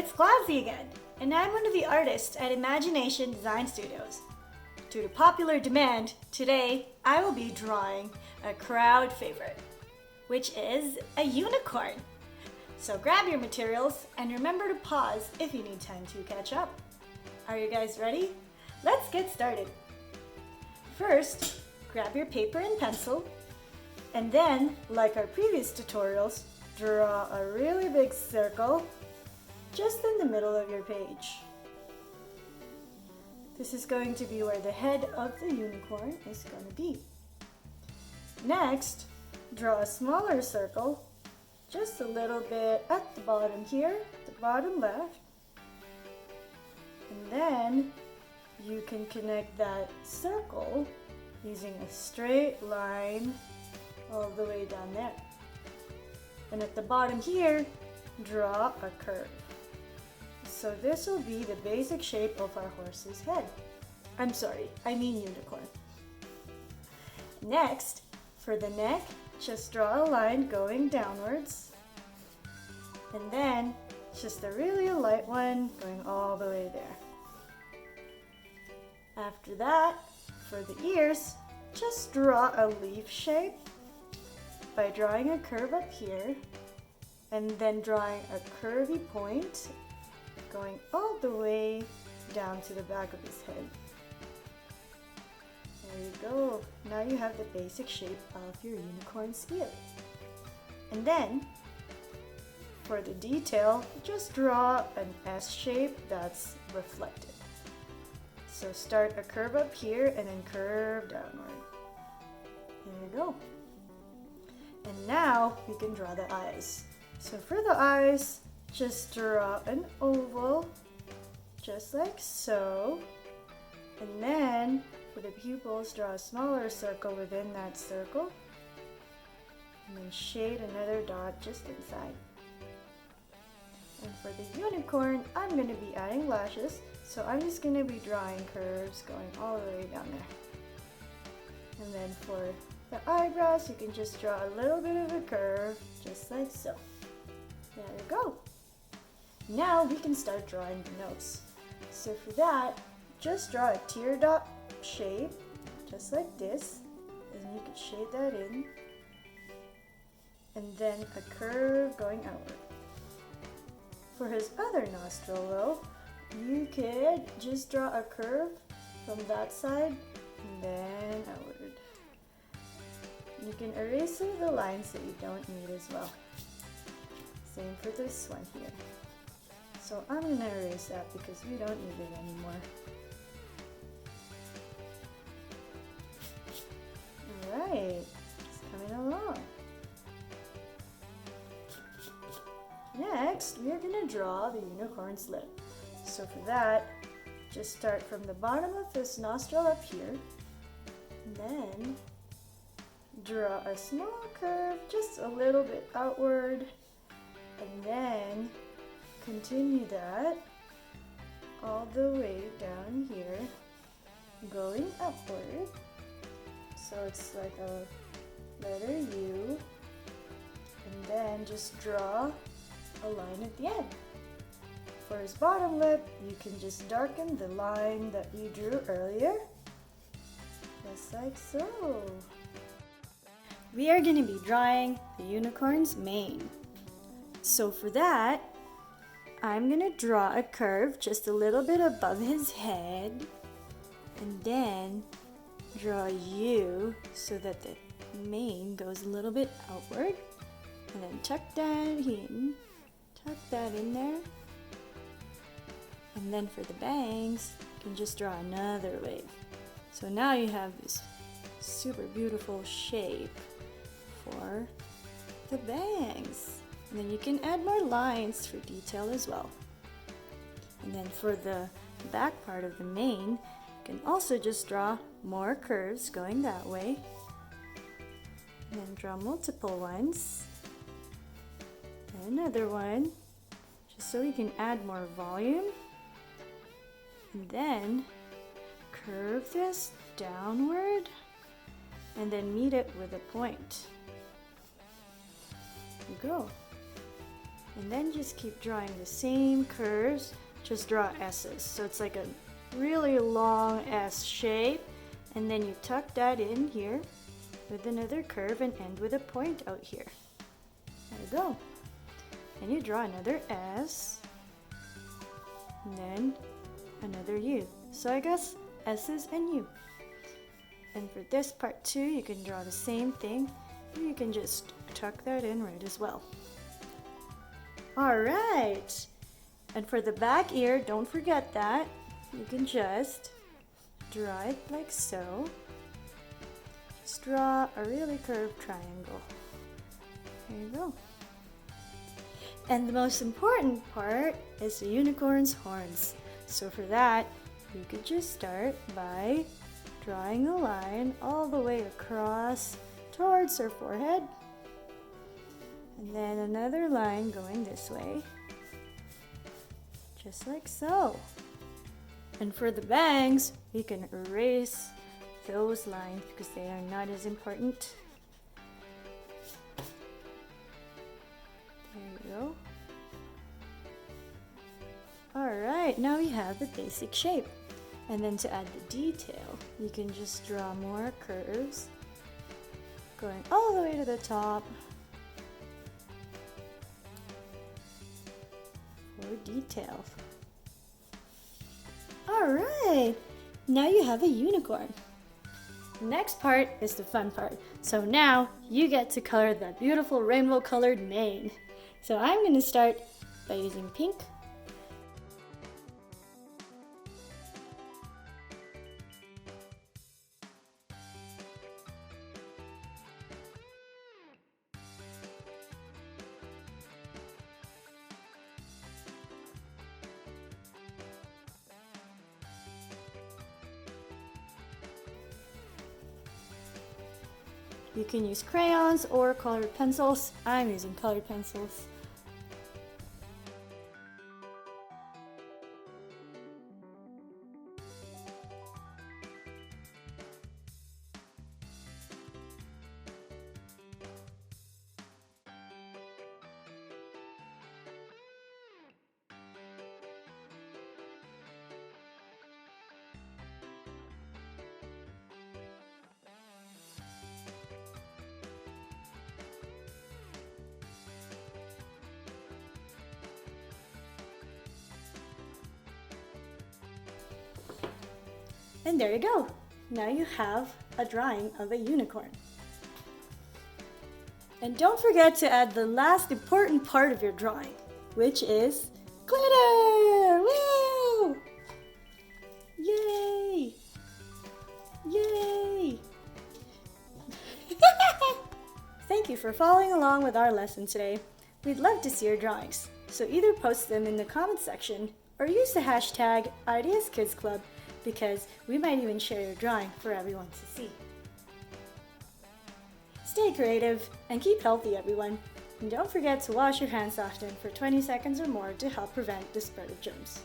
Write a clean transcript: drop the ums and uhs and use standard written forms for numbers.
it's Classy again, and I'm one of the artists at Imagination Design Studios. Due to popular demand, today I will be drawing a crowd favorite, which is a unicorn. So grab your materials and remember to pause if you need time to catch up. Are you guys ready? Let's get started. First, grab your paper and pencil, and then, like our previous tutorials, draw a really big circle just in the middle of your page. This is going to be where the head of the unicorn is going to be. Next, draw a smaller circle, just a little bit at the bottom here, the bottom left. And then you can connect that circle using a straight line all the way down there. And at the bottom here, draw a curve. So this will be the basic shape of our horse's head. I'm sorry, I mean unicorn. Next, for the neck, just draw a line going downwards. And then, just a really light one going all the way there. After that, for the ears, just draw a leaf shape by drawing a curve up here and then drawing a curvy point going all the way down to the back of his head. There you go. Now you have the basic shape of your unicorn's ear. And then, for the detail, just draw an S shape that's reflected. So start a curve up here and then curve downward. There you go. And now we can draw the eyes. So for the eyes, just draw an oval, just like so. And then for the pupils, draw a smaller circle within that circle. And then shade another dot just inside. And for the unicorn, I'm going to be adding lashes. So I'm just going to be drawing curves going all the way down there. And then for the eyebrows, you can just draw a little bit of a curve, just like so. There you go. Now we can start drawing the nose. So for that, just draw a teardrop shape, just like this, and you can shade that in. And then a curve going outward. For his other nostril though, you could just draw a curve from that side and then outward. You can erase some of the lines that you don't need as well. Same for this one here. So I'm going to erase that because we don't need it anymore. Alright, it's coming along. Next, we are going to draw the unicorn's lip. So for that, just start from the bottom of this nostril up here, and then draw a small curve just a little bit outward, and then continue that all the way down here, going upward. So it's like a letter U, and then just draw a line at the end. For his bottom lip, you can just darken the line that you drew earlier, just like so. We are going to be drawing the unicorn's mane. So for that, I'm going to draw a curve just a little bit above his head, and then draw a U so that the mane goes a little bit outward, and then tuck that in there. And then for the bangs, you can just draw another wave. So now you have this super beautiful shape for the bangs. And then you can add more lines for detail as well. And then for the back part of the mane, you can also just draw more curves going that way. And then draw multiple ones. And another one, just so we can add more volume. And then curve this downward and then meet it with a point. There you go. And then just keep drawing the same curves, just draw S's. So it's like a really long S shape, and then you tuck that in here with another curve and end with a point out here. There you go. And you draw another S, and then another U. So I guess S's and U. And for this part too, you can draw the same thing. You can just tuck that in right as well. All right. And for the back ear, don't forget that. You can just draw it like so. Just draw a really curved triangle. There you go. And the most important part is the unicorn's horns. So for that, you could just start by drawing a line all the way across towards her forehead. And then another line going this way. Just like so. And for the bangs, we can erase those lines because they are not as important. There you go. Alright, now we have the basic shape. And then to add the detail, you can just draw more curves going all the way to the top for detail. Alright, now you have a unicorn. The next part is the fun part. So now you get to color that beautiful rainbow colored mane. So I'm going to start by using pink. You can use crayons or colored pencils. I'm using colored pencils. And there you go. Now you have a drawing of a unicorn. And don't forget to add the last important part of your drawing, which is glitter! Woo! Yay! Yay! Thank you for following along with our lesson today. We'd love to see your drawings, so either post them in the comments section or use the hashtag IDS Kids Club, because we might even share your drawing for everyone to see. Stay creative and keep healthy, everyone. And don't forget to wash your hands often for 20 seconds or more to help prevent the spread of germs.